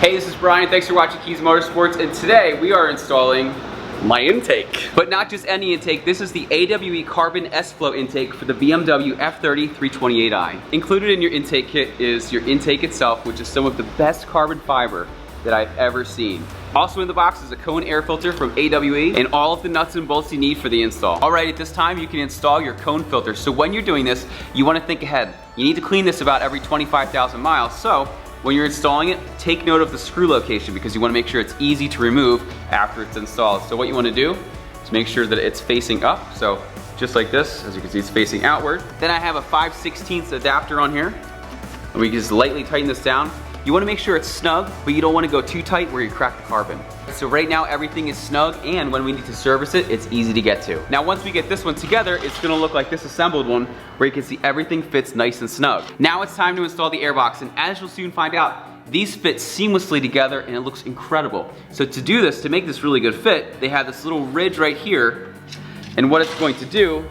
Hey, this is Brian. Thanks for watching Kies Motorsports, and today we are installing my intake. But not just any intake, this is the AWE Carbon S-Flo intake for the BMW F30 328i. Included in your intake kit is your intake itself, which is some of the best carbon fiber that I've ever seen. Also in the box is a Koni air filter from AWE and all of the nuts and bolts you need for the install. Alright, at this time you can install your cone filter. So when you're doing this, you want to think ahead. You need to clean this about every 25,000 miles. So when you're installing it, take note of the screw location because you want to make sure it's easy to remove after it's installed. So what you want to do is make sure that it's facing up. So just like this, as you can see, it's facing outward. Then I have a 5/16 adapter on here. And we can just lightly tighten this down. You want to make sure it's snug, but you don't want to go too tight where you crack the carbon. So right now everything is snug, and when we need to service it, it's easy to get to. Now once we get this one together, it's going to look like this assembled one, where you can see everything fits nice and snug. Now it's time to install the airbox, and as you'll soon find out, these fit seamlessly together and it looks incredible. So to do this, to make this really good fit, they have this little ridge right here, and what it's going to do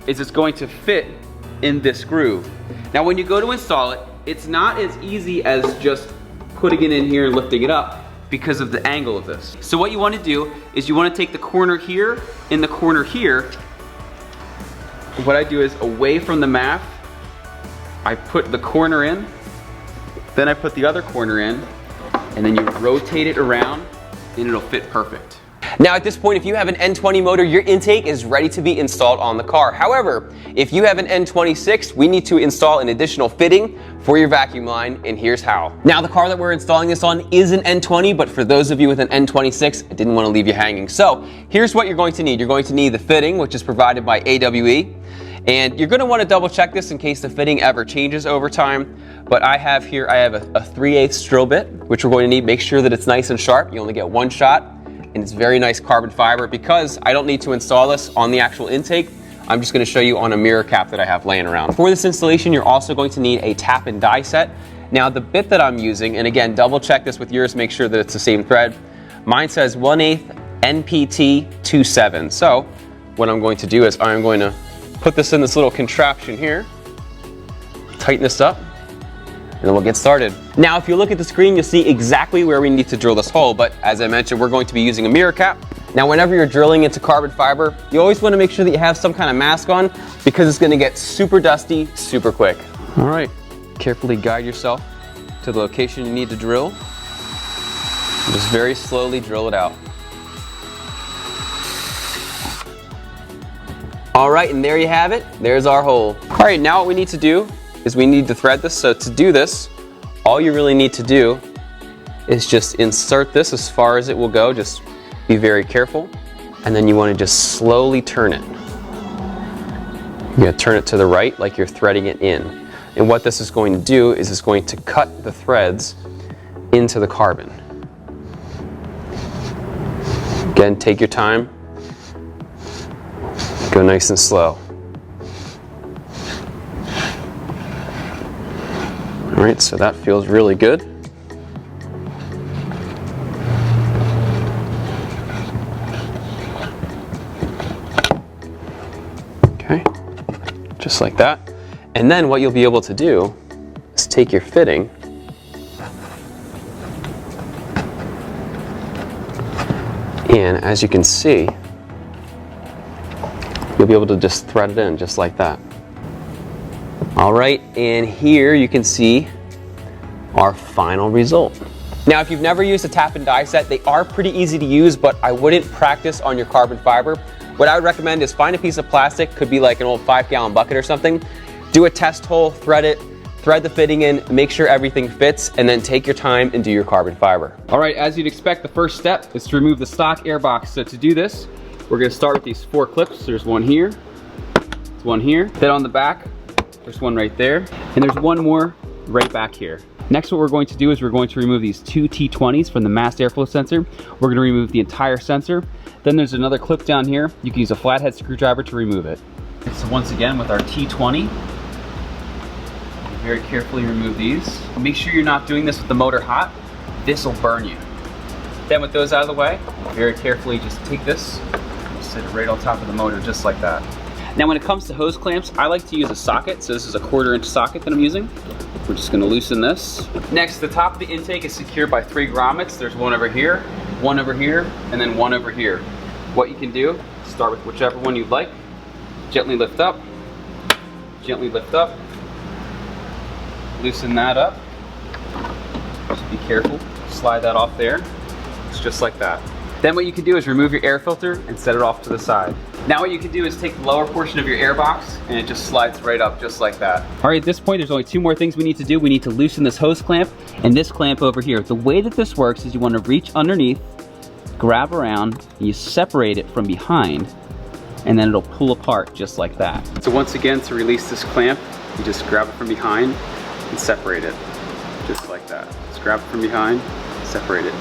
is it's going to fit in this groove. Now when you go to install it, it's not as easy as just putting it in here and lifting it up because of the angle of this. So what you want to do is you want to take the corner here and the corner here. What I do is away from the MAF, I put the corner in, then I put the other corner in, and then you rotate it around and it'll fit perfect. Now at this point, if you have an N20 motor, your intake is ready to be installed on the car. However, if you have an N26, we need to install an additional fitting for your vacuum line, and here's how. Now the car that we're installing this on is an N20, but for those of you with an N26, I didn't want to leave you hanging. So here's what you're going to need. You're going to need the fitting, which is provided by AWE. And you're going to want to double check this in case the fitting ever changes over time. But I have here, a 3/8 drill bit, which we're going to need. Make sure that it's nice and sharp. You only get one shot. And it's very nice carbon fiber. Because I don't need to install this on the actual intake, I'm just going to show you on a mirror cap that I have laying around. For this installation, you're also going to need a tap and die set. Now the bit that I'm using, and again, double check this with yours, make sure that it's the same thread. Mine says 1/8 NPT 27. So what I'm going to do is I'm going to put this in this little contraption here, tighten this up, and then we'll get started. Now, if you look at the screen, you'll see exactly where we need to drill this hole, but as I mentioned, we're going to be using a mirror cap. Now, whenever you're drilling into carbon fiber, you always want to make sure that you have some kind of mask on because it's going to get super dusty super quick. All right, carefully guide yourself to the location you need to drill. And just very slowly drill it out. All right, and there you have it. There's our hole. All right, now what we need to do is we need to thread this. So to do this, all you really need to do is just insert this as far as it will go. Just be very careful. And then you want to just slowly turn it. You're going to turn it to the right like you're threading it in. And what this is going to do is it's going to cut the threads into the carbon. Again, take your time. Go nice and slow. All right, so that feels really good. Okay, just like that. And then what you'll be able to do is take your fitting and as you can see, you'll be able to just thread it in just like that. All right, and here you can see our final result. Now, if you've never used a tap and die set, they are pretty easy to use, but I wouldn't practice on your carbon fiber. What I would recommend is find a piece of plastic, could be like an old 5-gallon bucket or something, do a test hole, thread it, thread the fitting in, make sure everything fits, and then take your time and do your carbon fiber. All right, as you'd expect, the first step is to remove the stock airbox. So to do this, we're going to start with these 4 clips. There's one here, there's one here, then on the back, there's one right there, and there's one more right back here. Next, what we're going to do is we're going to remove these 2 T20s from the mass airflow sensor. We're going to remove the entire sensor. Then there's another clip down here. You can use a flathead screwdriver to remove it. So once again, with our T20, very carefully remove these. Make sure you're not doing this with the motor hot. This will burn you. Then with those out of the way, very carefully just take this, sit it right on top of the motor just like that. Now when it comes to hose clamps, I like to use a socket. So this is a 1/4 inch socket that I'm using. We're just gonna loosen this. Next, the top of the intake is secured by 3 grommets. There's one over here, and then one over here. What you can do, start with whichever one you'd like. Gently lift up, loosen that up. Just be careful, slide that off there. It's just like that. Then what you can do is remove your air filter and set it off to the side. Now what you can do is take the lower portion of your airbox and it just slides right up just like that. All right, at this point there's only 2 more things we need to do. We need to loosen this hose clamp and this clamp over here. The way that this works is you want to reach underneath, grab around, and you separate it from behind, and then it'll pull apart just like that. So once again, to release this clamp, you just grab it from behind and separate it, just like that. Just grab it from behind, separate it.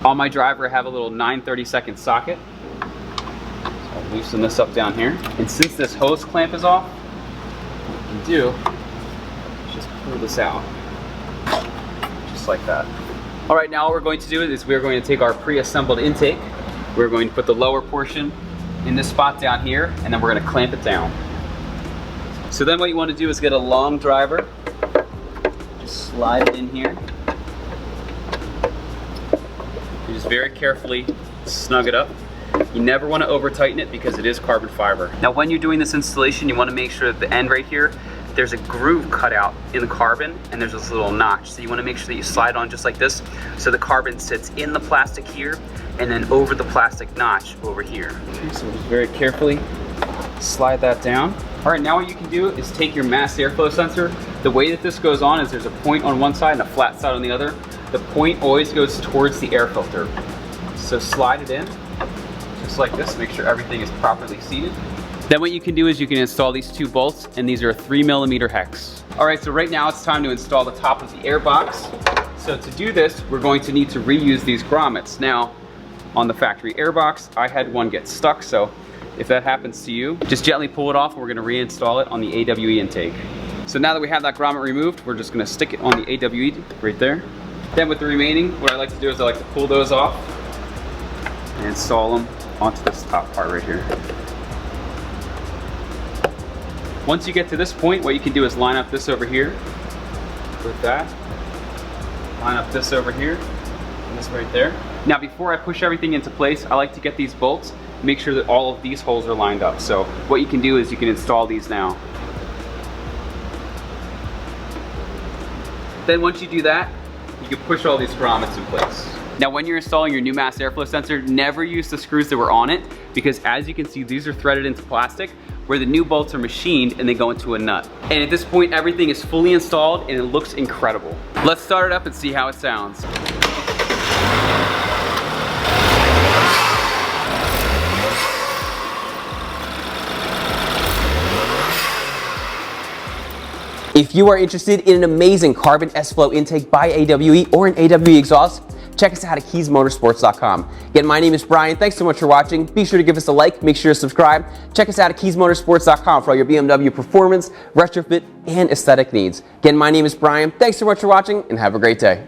On my driver, I have a little 9/32 socket. So I'll loosen this up down here. And since this hose clamp is off, what you can do is just pull this out, just like that. All right, now what we're going to do is we're going to take our pre-assembled intake. We're going to put the lower portion in this spot down here, and then we're going to clamp it down. So then what you want to do is get a long driver, just slide it in here. You just very carefully snug it up. You never want to over tighten it because it is carbon fiber. Now when you're doing this installation, you want to make sure that the end right here, there's a groove cut out in the carbon and there's this little notch. So you want to make sure that you slide on just like this so the carbon sits in the plastic here and then over the plastic notch over here. Okay, so just very carefully slide that down. All right, now what you can do is take your mass airflow sensor. The way that this goes on is there's a point on one side and a flat side on the other. The point always goes towards the air filter. So slide it in, just like this, make sure everything is properly seated. Then what you can do is you can install these 2 bolts, and these are a 3mm hex. All right, so right now it's time to install the top of the airbox. So to do this, we're going to need to reuse these grommets. Now, on the factory airbox, I had one get stuck, so if that happens to you, just gently pull it off and we're gonna reinstall it on the AWE intake. So now that we have that grommet removed, we're just gonna stick it on the AWE right there. Then with the remaining, what I like to do is I like to pull those off and install them onto this top part right here. Once you get to this point, what you can do is line up this over here with that. Line up this over here and this right there. Now before I push everything into place, I like to get these bolts, make sure that all of these holes are lined up. So what you can do is you can install these now. Then once you do that, you can push all these grommets in place. Now when you're installing your new mass airflow sensor, never use the screws that were on it because as you can see, these are threaded into plastic where the new bolts are machined and they go into a nut. And at this point, everything is fully installed and it looks incredible. Let's start it up and see how it sounds. If you are interested in an amazing carbon S-Flo intake by AWE or an AWE exhaust, check us out at KiesMotorsports.com. Again, my name is Brian. Thanks so much for watching. Be sure to give us a like. Make sure to subscribe. Check us out at KiesMotorsports.com for all your BMW performance, retrofit, and aesthetic needs. Again, my name is Brian. Thanks so much for watching and have a great day.